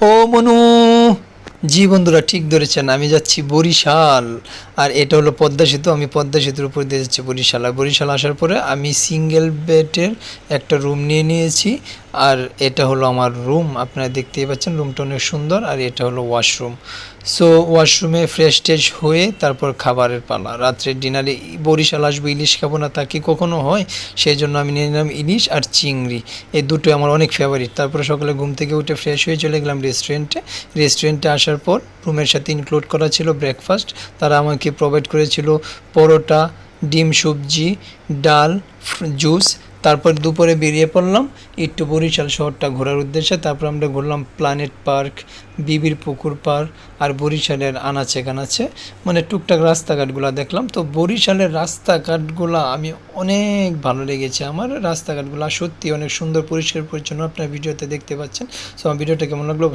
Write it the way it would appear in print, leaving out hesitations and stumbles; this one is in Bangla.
ও মনু, জি বন্ধুরা ঠিক ধরেছেন, আমি যাচ্ছি বরিশাল। আর এটা হলো পদ্মা সেতু, আমি পদ্মা সেতুর উপর দিয়ে যাচ্ছি বরিশাল। আর বরিশাল আসার পরে আমি সিঙ্গেল বেডের একটা রুম নিয়ে নিয়েছি। আর এটা হলো আমার রুম, আপনারা দেখতেই পাচ্ছেন রুমটা অনেক সুন্দর। আর এটা হলো ওয়াশরুম। সো ওয়াশরুমে ফ্রেশ ট্রেশ হয়ে তারপর খাবারের পালা, রাত্রের ডিনারে। বরিশাল আসবো, ইলিশ খাবো না তা কি কখনো হয়? সেই জন্য আমি নিয়ে নিলাম ইলিশ আর চিংড়ি, এই দুটোই আমার অনেক ফেভারিট। তারপরে সকালে ঘুম থেকে উঠে ফ্রেশ হয়ে চলে গেলাম রেস্টুরেন্টে। রেস্টুরেন্টে আসার পর রুমের সাথে ইনক্লুড করা ছিল ব্রেকফাস্ট। তারা আমাকে প্রোভাইড করেছিল পরোটা, ডিম, সবজি, ডাল, জুস। তারপর দুপুরে বেরিয়ে পড়লাম একটু বরিশাল শহরটা ঘোরার উদ্দেশ্যে। তারপর আমরা ঘুরলাম প্ল্যানেট পার্ক, বিবির পুকুর পার্ক, আর বরিশালের আনাচে কানাচে, মানে টুকটাক রাস্তাঘাটগুলো দেখলাম। তো বরিশালের রাস্তাঘাটগুলো আমি অনেক ভালো লেগেছে আমার। রাস্তাঘাটগুলো সত্যি অনেক সুন্দর, পরিষ্কার পরিচ্ছন্ন, আপনার ভিডিওতে দেখতে পাচ্ছেন। সো আমার ভিডিওটা কেমন লাগলো